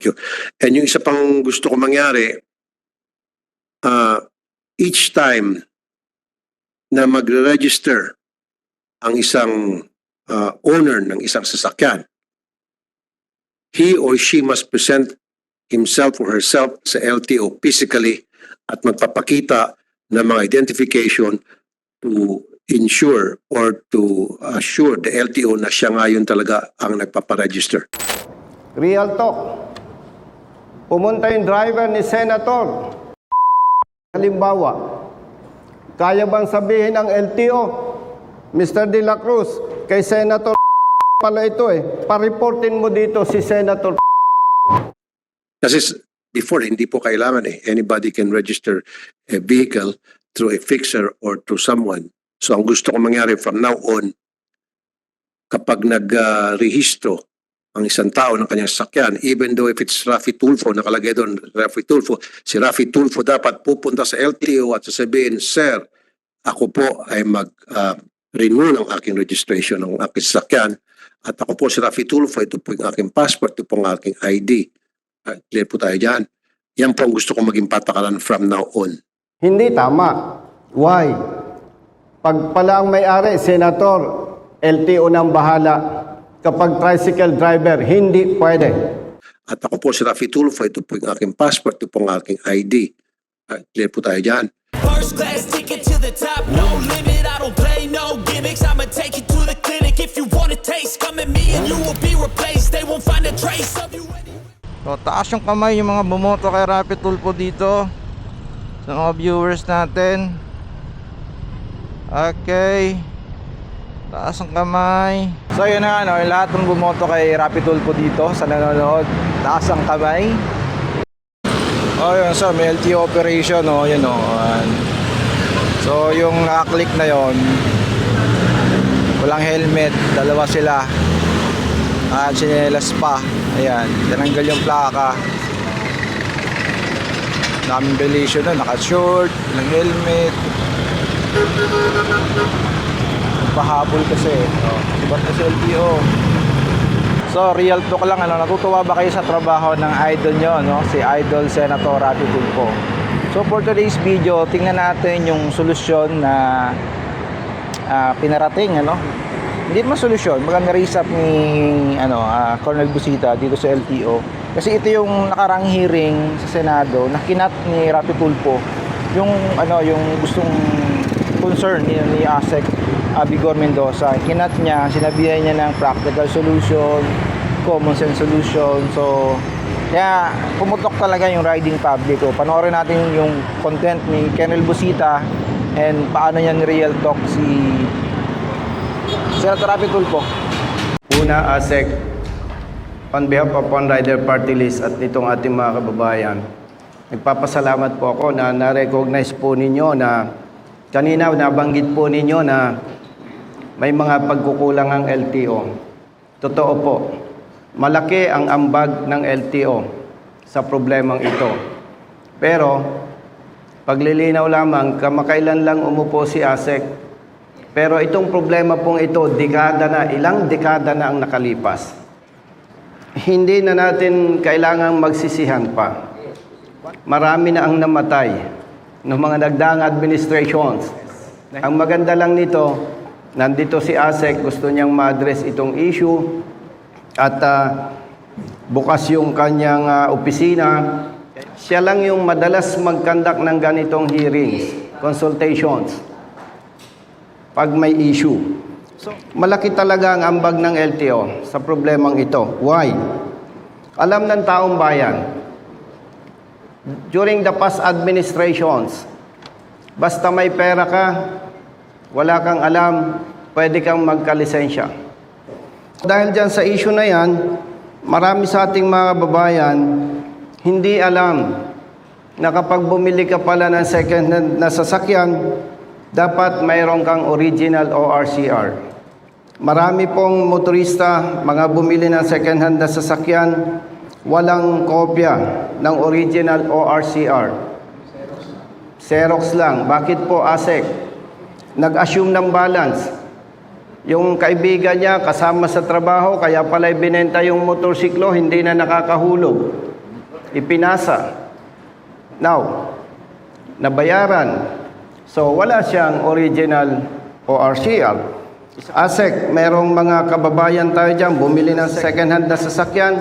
you. And yung isa pang gusto ko mangyari, each time na magre-register ang isang owner ng isang sasakyan, he or she must present himself or herself sa LTO physically at magpapakita ng mga identification to ensure or to assure the LTO na siya ngayon talaga ang nagpaparegister. Real talk. Pumunta yung driver ni Senator. Halimbawa, kaya bang sabihin ng LTO, Mr. De La Cruz, kay Senator pala ito pa-reportin mo dito si Senator. Kasi before, hindi po kailangan anybody can register a vehicle through a fixer or through someone. So ang gusto ko mangyari from now on, kapag nag-rehistro ang isang tao ng kanyang sasakyan, even though if it's Raffy Tulfo, nakalagay doon Raffy Tulfo, si Raffy Tulfo dapat pupunta sa LTO at sasabihin, Sir, ako po ay mag-renew ng aking registration ng aking sasakyan at ako po si Raffy Tulfo, ito po yung aking passport, ito po ang aking ID. Clear po tayo dyan. Yan po ang gusto ko maging patakaran from now on. Hindi tama. Why? Pag pala ang may-ari, Senator, LTO nang bahala. Kapag tricycle driver, hindi pwede. At ako po si Raffy Tulfo, ito po yung aking passport, ito po ang aking ID. Clear po tayo dyan. First class ticket to the top, no limit, I don't play no gimmicks, I'ma take you to the clinic, if you want a taste, come at me and you will be replaced, they won't find a trace of you anywhere. So, taas yung kamay yung mga bumoto kay Raffy Tulfo dito sa mga viewers natin. Okay, taas ang kamay. So yun na lahat ng bumoto kay Raffy Tulfo dito sa nanonood, taas ang kamay. Oh yun, so may LTO operation yun so yung click na yon, walang helmet, dalawa sila at sinelas pa. Ayan, tinanggal yung plaka. Daming violation na, naka-short, walang helmet. Pahabol kasi iba't kasi LTO. So real talk lang, natutuwa ba kayo sa trabaho ng idol nyo, si Idol Senator Raffy Tulfo? So for today's video, tingnan natin yung solusyon na pinarating, hindi naman solusyon, maganda raise up ni Colonel Busita dito sa LTO. Kasi ito yung nakarang hearing sa Senado na kinat ni Raffy Tulfo yung yung gustong concern ni ASEC Vigor Mendoza. Kinat niya, sinabihan niya ng practical solution, common sense solution. So kaya pumutok talaga yung riding public. Panoorin natin yung content ni Colonel Busita and paano niya ni-real talk si Senator Raffy Tulfo. Una, ASEC, on behalf of One Rider Party List at nitong ating mga kababayan, nagpapasalamat po ako na na-recognize po ninyo na kanina nabanggit po ninyo na may mga pagkukulang ang LTO. Totoo po, malaki ang ambag ng LTO sa problemang ito. Pero, paglilinaw lamang, kamakailan lang umupo si ASEC. Pero itong problema pong ito, ilang dekada na ang nakalipas. Hindi na natin kailangang magsisihan pa. Marami na ang namatay ng mga nagdaang administrations. Ang maganda lang nito, nandito si ASEC, gusto niyang ma-address itong issue at bukas yung kanyang opisina. Siya lang yung madalas mag-conduct ng ganitong hearings, consultations, pag may issue. So, malaki talaga ang ambag ng LTO sa problemang ito. Why? Alam ng taong bayan, during the past administrations, basta may pera ka, wala kang alam, pwede kang magkalisensya. Dahil dyan sa issue na yan, marami sa ating mga babayan hindi alam na kapag bumili ka pala ng second-hand na sasakyan, dapat mayroon kang original ORCR. Marami pong motorista, mga bumili ng second-hand na sasakyan, walang kopya ng original ORCR. Xerox lang. Bakit po, ASEC? Nag-assume ng balance. Yung kaibigan niya kasama sa trabaho, kaya pala binenta yung motorsiklo, hindi na nakakahulog. ipinasa. Now, nabayaran. So, wala siyang original ORCR. ASEC, merong mga kababayan tayo dyan, bumili ng second-hand na sasakyan,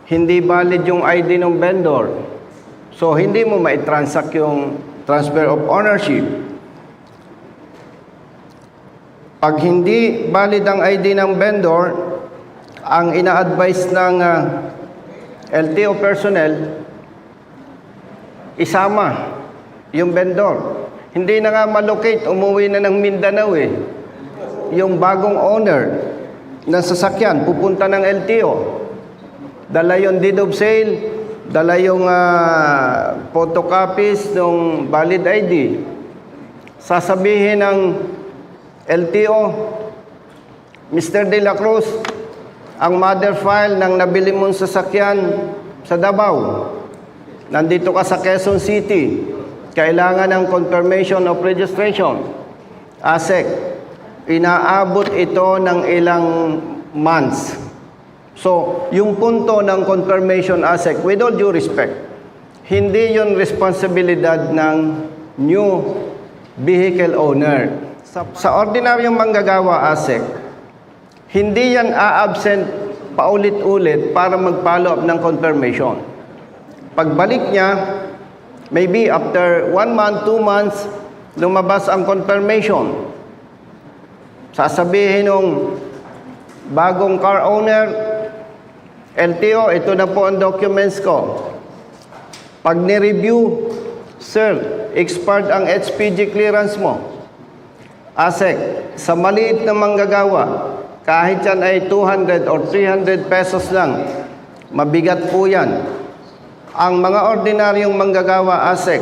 hindi valid yung ID ng vendor. So, hindi mo maitransact yung transfer of ownership. Pag hindi valid ang ID ng vendor, ang ina-advise ng LTO personnel, isama yung vendor. Hindi na nga malocate, umuwi na ng Mindanao eh. Yung bagong owner ng sasakyan, pupunta ng LTO. Dala yung deed of sale, dala yung photocopies ng valid ID. Sasabihin ng LTO, Mr. De La Cruz, ang mother file ng nabili mong sasakyan sa Davao. Nandito ka sa Quezon City. Kailangan ng confirmation of registration. ASEC, inaabot ito ng ilang months. So, yung punto ng confirmation ASEC, with all due respect, hindi yun responsibilidad ng new vehicle owner. Sa ordinaryong manggagawa ASEC, hindi yan a-absent paulit-ulit para mag-follow up ng confirmation. Pagbalik niya, maybe after 1 month, 2 months, lumabas ang confirmation. Sasabihin ng bagong car owner, LTO, ito na po ang documents ko. Pag ni-review, sir, expired ang HPG clearance mo. ASEC, sa maliit na manggagawa, kahit yan ay 200 or 300 pesos lang, mabigat po yan. Ang mga ordinaryong manggagawa, ASEC,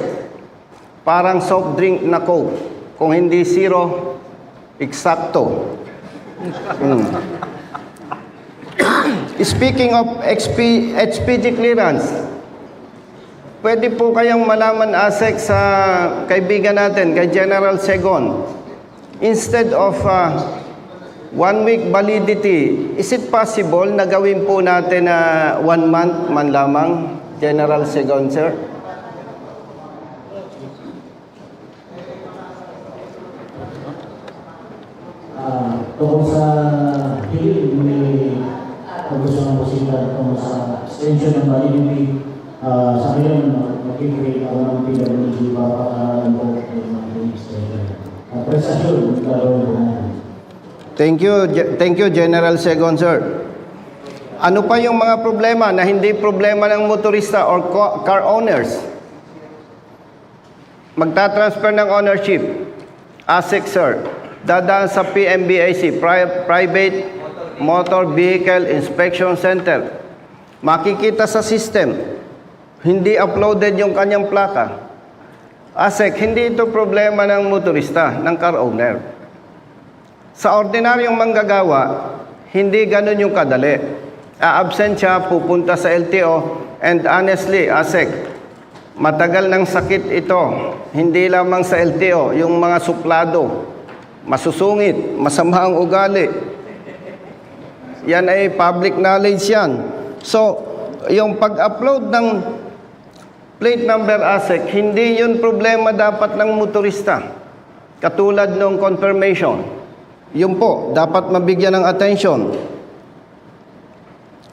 parang soft drink na Coke. Kung hindi zero, eksakto. Speaking of HPG clearance, pwede po kayong malaman, ASEC, sa kaibigan natin, kay General Segon, instead of 1 week validity, is it possible na gawin po natin na 1 month man lamang, General Segon, sir? Tungkol sa hearing, may gusto ng busita tungkol sa extension ng validity. Sa ngayon, mag-create ako ng PWG para pakaralan po ng extension. Presasyon, gagawin po natin. Thank you, General Segon, sir. Ano pa yung mga problema na hindi problema ng motorista or car owners? Magta-transfer ng ownership. ASEC, sir. Dadaan sa PMBIC, Private Motor Vehicle Inspection Center. Makikita sa system, hindi uploaded yung kanyang plaka. ASEC, hindi ito problema ng motorista, ng car owner. Sa ordinaryong manggagawa, hindi ganun yung kadali. A-absent siya, pupunta sa LTO, and honestly, ASEC, matagal ng sakit ito. Hindi lamang sa LTO, yung mga suplado, masusungit, masama ang ugali. Yan ay public knowledge yan. So, yung pag-upload ng plate number, ASEC, hindi yun problema dapat ng motorista. Katulad ng confirmation. Yun po, dapat mabigyan ng attention.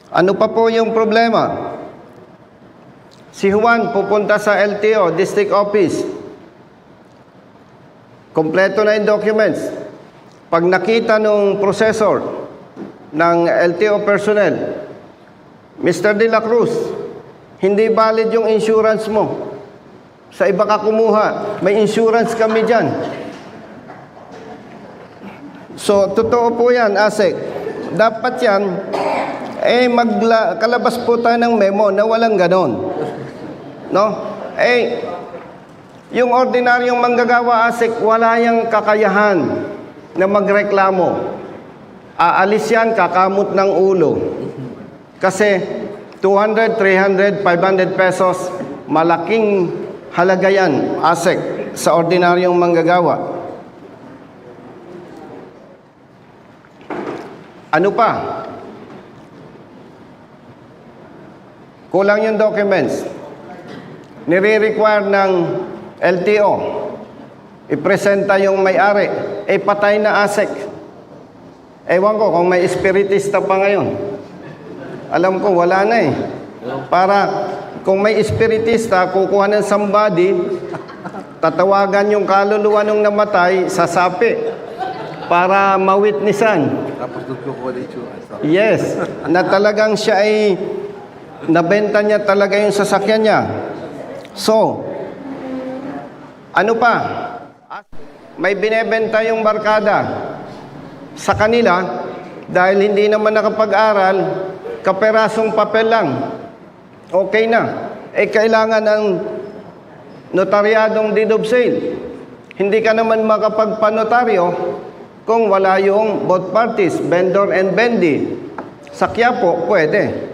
Ano pa po yung problema? Si Juan pupunta sa LTO, District Office. Kompleto na yung documents. Pag nakita nung processor ng LTO personnel, Mr. De La Cruz, hindi valid yung insurance mo. Sa iba ka kumuha, may insurance kami dyan. So, totoo po yan, ASEC. Dapat yan, kalabas po tayo ng memo na walang ganon. No? Yung ordinaryong manggagawa, ASEC, wala yung kakayahan na magreklamo. Aalis yan, kakamot ng ulo. Kasi 200, 300, 500 pesos, malaking halaga yan, ASEC, sa ordinaryong manggagawa. Ano pa? Kulang yung documents. Nire-require ng LTO. Ipresenta yung may-ari. Patay na ASEC. Ewan ko kung may espiritista pa ngayon. Alam ko, wala na eh. Para kung may espiritista, kukuha ng somebody, tatawagan yung kaluluwa nung namatay, sasapi para mawitnessan. Yes, na talagang siya ay nabenta niya talaga yung sasakyan niya. So, ano pa? May binebenta yung barkada sa kanila dahil hindi naman nakapag-aral, kaperasong papel lang. Okay na. Kailangan ng notaryadong deed of sale. Hindi ka naman makapagpanotaryo kung wala yung both parties, vendor and vendee. Sa Quiapo, pwede.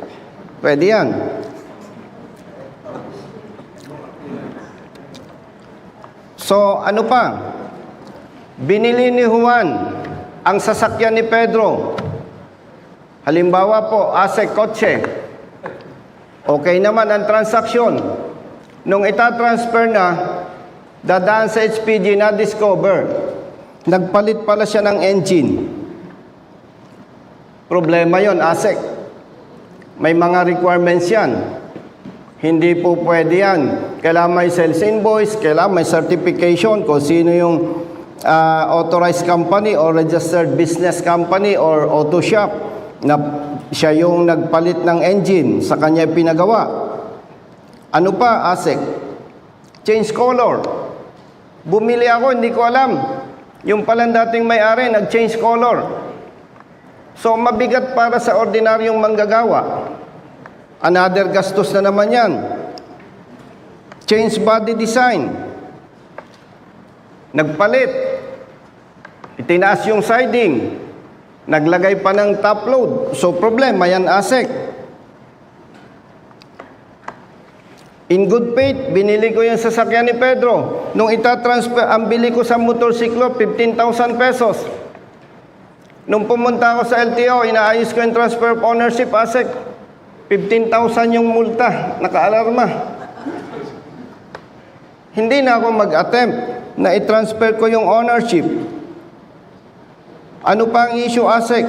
Pwede yan. So, ano pa? Binili ni Juan ang sasakyan ni Pedro. Halimbawa po, ASEC kotse. Okay naman ang transaksyon. Nung itatransfer na, dadaan sa HPG na discover. Nagpalit pala siya ng engine. Problema yon, ASEC. May mga requirements yan. Hindi po pwede yan. Kailangan may sales invoice, kailangan may certification kung sino yung authorized company or registered business company or auto shop na siya yung nagpalit ng engine sa kanya pinagawa. Ano pa, ASEC? Change color. Bumili ako, hindi ko alam. Yung palang dating may-ari, nag-change color. So, mabigat para sa ordinaryong manggagawa. Another gastos na naman yan. Change body design. Nagpalit. Itinaas yung siding. Naglagay pa ng top load. So, problema yan, ASEC. In good faith, binili ko yung sasakyan ni Pedro. Nung itatransfer, ang bili ko sa motorsiklo, 15,000 pesos. Nung pumunta ako sa LTO, inaayos ko yung transfer of ownership, ASEC. 15,000 yung multa, naka-alarma. Hindi na ako mag-attempt na i-transfer ko yung ownership. Ano pa ang issue, ASEC?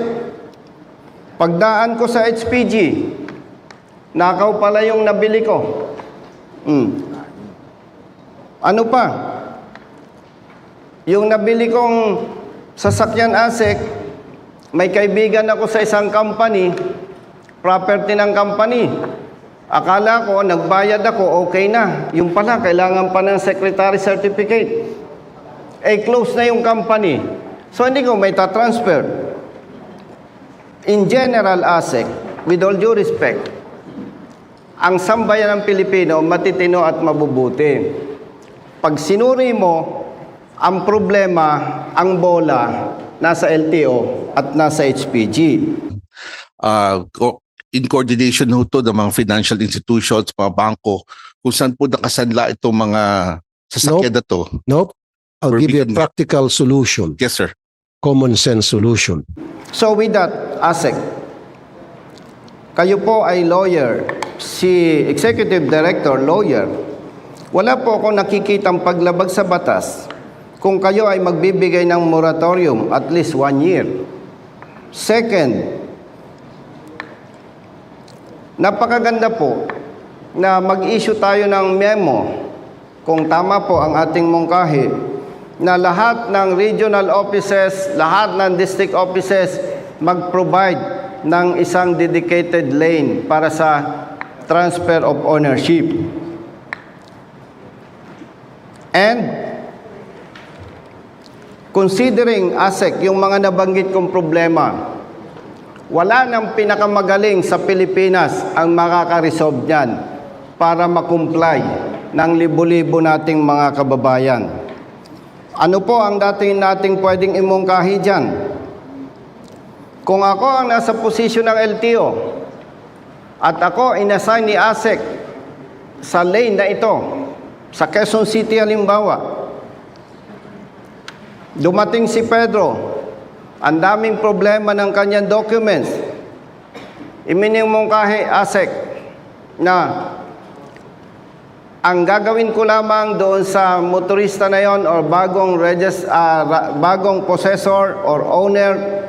Pagdaan ko sa HPG, nakaw pala yung nabili ko. Ano pa? Yung nabili kong sasakyan, ASEC, may kaibigan ako sa isang company, property ng company. Akala ko, nagbayad ako, okay na. Yung pala, kailangan pa ng secretary certificate. Close na yung company. So, hindi ko may tatransfer. In general, ASEC, with all due respect, ang sambayan ng Pilipino, matitino at mabubuti. Pag sinuri mo, ang problema, ang bola, nasa LTO at nasa HPG. In coordination ho to ng mga financial institutions, mga bangko, kung saan po nakasanla itong mga sasakyan na to. Nope. I'll We're give you a beginning. practical solution, Yes, sir. common sense solution. So with that, ASEC, kayo po ay lawyer, si Executive Director, lawyer. Wala po akong nakikitang paglabag sa batas kung kayo ay magbibigay ng moratorium at least 1 year. Second, napakaganda po na mag-issue tayo ng memo, kung tama po ang ating mungkahi, na lahat ng regional offices, lahat ng district offices mag-provide ng isang dedicated lane para sa transfer of ownership. And considering, ASEC, yung mga nabanggit kong problema, wala nang pinakamagaling sa Pilipinas ang makaka-resolve niyan para makomply ng libo-libo nating mga kababayan. Ano po ang nating pwedeng imungkahi dyan? Kung ako ang nasa posisyon ng LTO at ako inassign ni ASEC sa lane na ito, sa Quezon City halimbawa, dumating si Pedro, ang daming problema ng kanyang documents, iminimungkahi, ASEC, na ang gagawin ko lamang doon sa motorista na yon or bagong possessor or owner,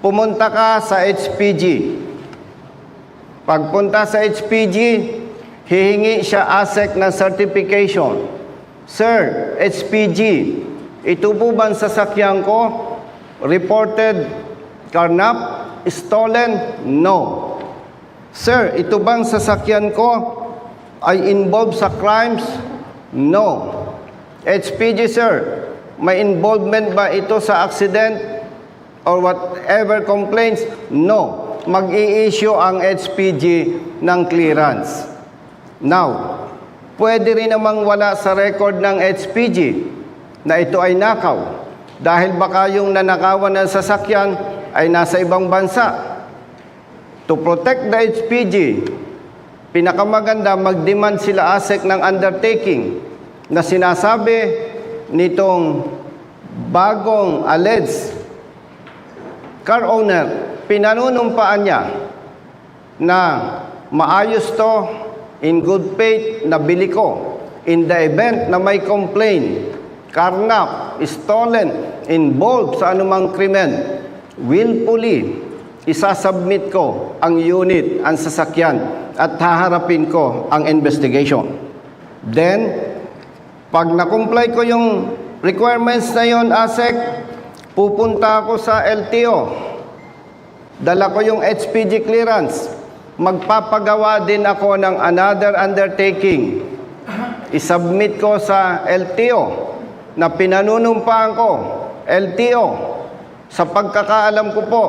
pumunta ka sa HPG. Pagpunta sa HPG, hihingi siya ASEC ng certification. Sir, HPG, ito po ba ang sasakyan ko? Reported carnap? Stolen? No. Sir, ito bang sasakyan ko ay involved sa crimes? No. HPG, sir, may involvement ba ito sa accident or whatever complaints? No. Mag-i-issue ang HPG ng clearance. Now, pwede rin namang wala sa record ng HPG na ito ay nakaw dahil baka yung nanakawan ng sasakyan ay nasa ibang bansa. To protect the HPG, pinakamaganda mag-demand sila ASEC ng undertaking na sinasabi nitong bagong alleged car owner, pinanunumpaan niya na maayos to, in good faith, nabili ko. In the event na may complaint, carnap, stolen, involved sa anumang krimen, willfully, isasubmit ko ang unit, ang sasakyan, at haharapin ko ang investigation. Then, pag na-comply ko yung requirements na yon, ASEC, pupunta ako sa LTO. Dala ko yung HPG clearance. Magpapagawa din ako ng another undertaking. Isubmit ko sa LTO na pinanunumpaan ko. LTO, sa pagkakaalam ko po,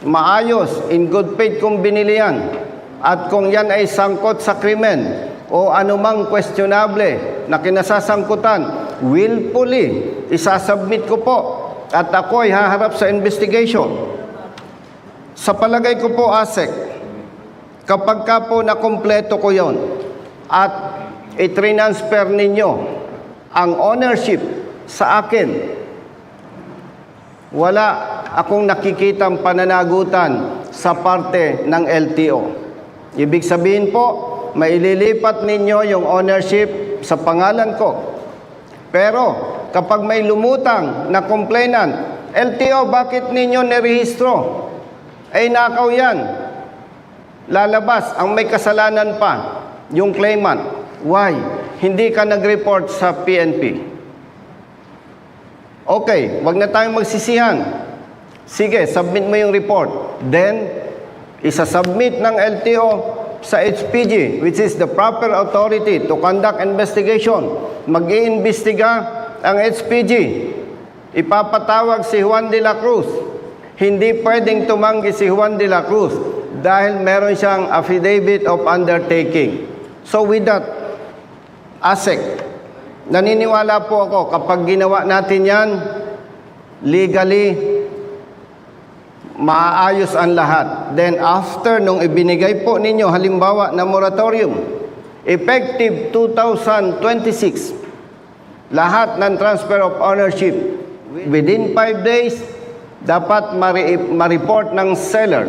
maayos, in good faith kung binili yan. At kung yan ay sangkot sa krimen o anumang questionable na kinasasangkutan, willfully, isasubmit ko po at ako ay haharap sa investigation. Sa palagay ko po, ASEC, kapag ka po nakumpleto ko yon at i-transfer ninyo ang ownership sa akin, wala akong nakikitang pananagutan sa parte ng LTO. Ibig sabihin po, maililipat ninyo yung ownership sa pangalan ko. Pero kapag may lumutang na complainant, LTO, bakit ninyo nirehistro? Ay nakaw yan. Lalabas ang may kasalanan pa, yung claimant. Why? Hindi ka nag-report sa PNP. Okay, wag na tayong magsisihan. Sige, submit mo yung report. Then, isa-submit ng LTO sa HPG, which is the proper authority to conduct investigation. Mag-iimbestiga ang HPG. Ipapatawag si Juan de la Cruz. Hindi pwedeng tumanggi si Juan de la Cruz dahil meron siyang affidavit of undertaking. So with that, ASEC, naniniwala po ako kapag ginawa natin yan, legally, maayos ang lahat. Then after nung ibinigay po ninyo halimbawa na moratorium, effective 2026, lahat ng transfer of ownership, within 5 days, dapat ma-report ng seller.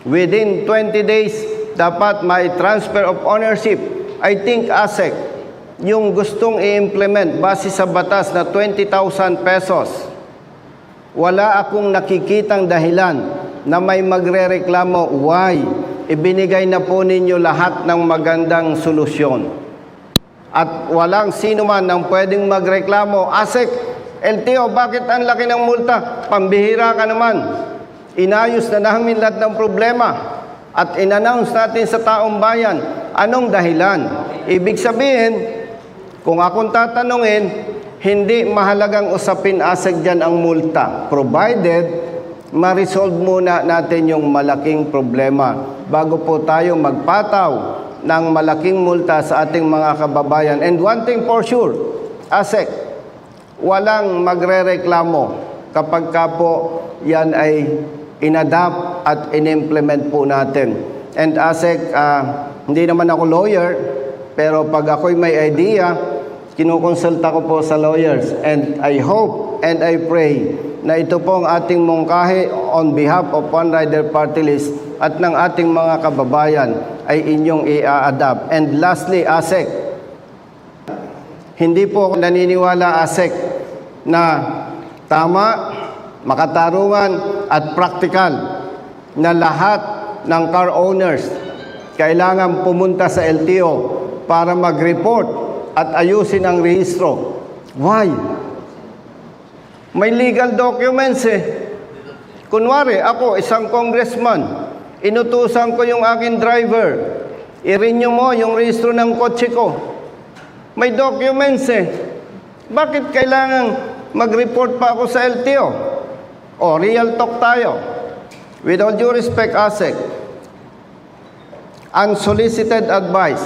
Within 20 days, dapat may transfer of ownership. I think ASEC, yung gustong i-implement base sa batas na 20,000 pesos, wala akong nakikitang dahilan na may magrereklamo. Why? Ibinigay na po ninyo lahat ng magandang solusyon. At walang sino man ang pwedeng magreklamo. ASEC, LTO, bakit ang laki ng multa? Pambihira ka naman. Inayos na namin lahat ng problema at in-announce natin sa taong bayan. Anong dahilan? Ibig sabihin, kung akong tatanungin, hindi mahalagang usapin ASEC dyan ang multa, provided ma-resolve muna natin yung malaking problema bago po tayo magpataw ng malaking multa sa ating mga kababayan. And one thing for sure, ASEC, walang magrereklamo kapag ka po yan ay inadapt at inimplement po natin. And ASEC, hindi naman ako lawyer, pero pag ako'y may idea, kinukonsulta ko po sa lawyers. And I hope and I pray na ito pong ating mungkahi on behalf of One Rider Party List at ng ating mga kababayan ay inyong i-adapt. And lastly, ASEC, hindi po ako naniniwala, ASEC, na tama, makatarungan at praktikal na lahat ng car owners kailangan pumunta sa LTO para mag-report at ayusin ang rehistro. Why? May legal documents eh. Kunwari, ako, isang congressman, inutusan ko yung aking driver, i-renew mo yung rehistro ng kotse ko. May documents eh. Bakit kailangan mag-report pa ako sa LTO? O, real talk tayo. With all due respect, ASEC, unsolicited advice.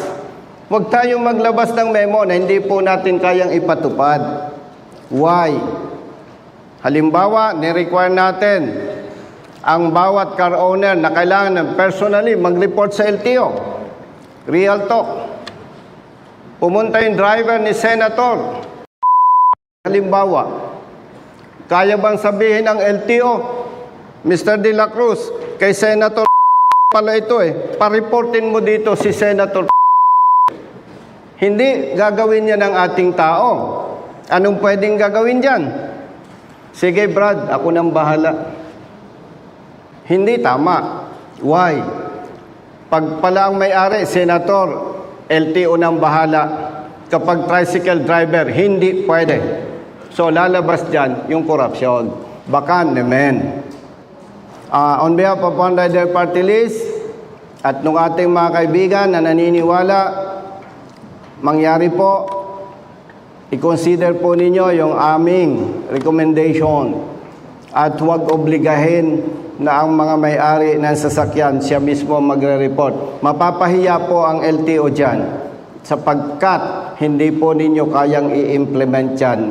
Huwag tayong maglabas ng memo na hindi po natin kayang ipatupad. Why? Halimbawa, ni-require natin ang bawat car owner na kailangan personally mag-report sa LTO. Real talk. Pumunta yung driver ni Senator. Halimbawa, kaya bang sabihin ng LTO, Mr. De La Cruz, kay Senator pala ito pa-reportin mo dito si Senator. Hindi gagawin niya ng ating tao. Anong pwedeng gagawin dyan? Sige Brad, ako nang bahala. Hindi tama. Why? Pag pala ang may-ari, Senator, LTO nang bahala. Kapag tricycle driver, hindi pwede. So lalabas dyan yung korupsyon. Baka naman. On behalf of One Rider Party List at nung ating mga kaibigan na naniniwala, mangyari po, i-consider po ninyo yung aming recommendation at huwag obligahin na ang mga may-ari ng sasakyan siya mismo magre-report. Mapapahiya po ang LTO dyan sapagkat hindi po ninyo kayang i-implement yan.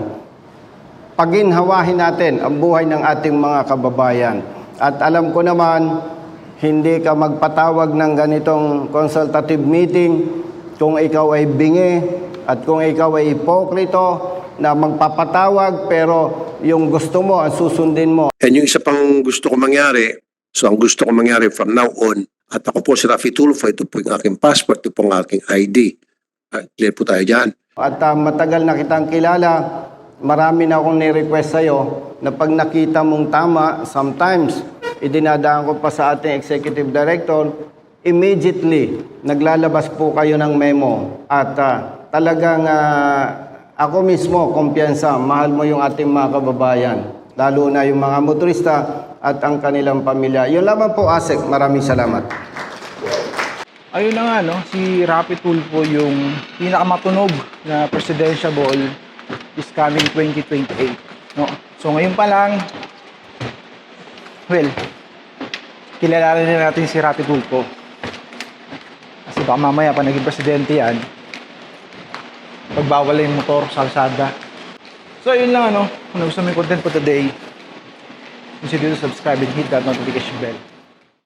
Paginhawahin natin ang buhay ng ating mga kababayan. At alam ko naman, hindi ka magpatawag ng ganitong consultative meeting kung ikaw ay bingi at kung ikaw ay hipokrito na magpapatawag pero yung gusto mo, ang susundin mo. And yung isa pang gusto ko mangyari, so ang gusto ko mangyari from now on, at ako po si Rafi Tulfo, ito po yung aking passport, ito po ang aking ID. Clear po tayo dyan. At matagal na kitang kilala, marami na akong ni-request sa'yo na pag nakita mong tama, sometimes, idinadaan ko pa sa ating executive director, immediately, naglalabas po kayo ng memo. At talagang ako mismo, kumpiyansa, mahal mo yung ating mga kababayan, lalo na yung mga motorista at ang kanilang pamilya. Yun lamang po, ASEC. Maraming salamat. Ayun na nga, no? Si Rapi Tulfo yung pinakamatunog na presidential ball is coming 2028. No? So ngayon pa lang, well, kilala na natin si Rapi Tulfo. Kasi baka mamaya pa naging presidente yan, pagbawal yung motor sa kalsada. So yun lang, ano? Kung gusto mo yung content for today, consider to subscribe and hit that notification bell.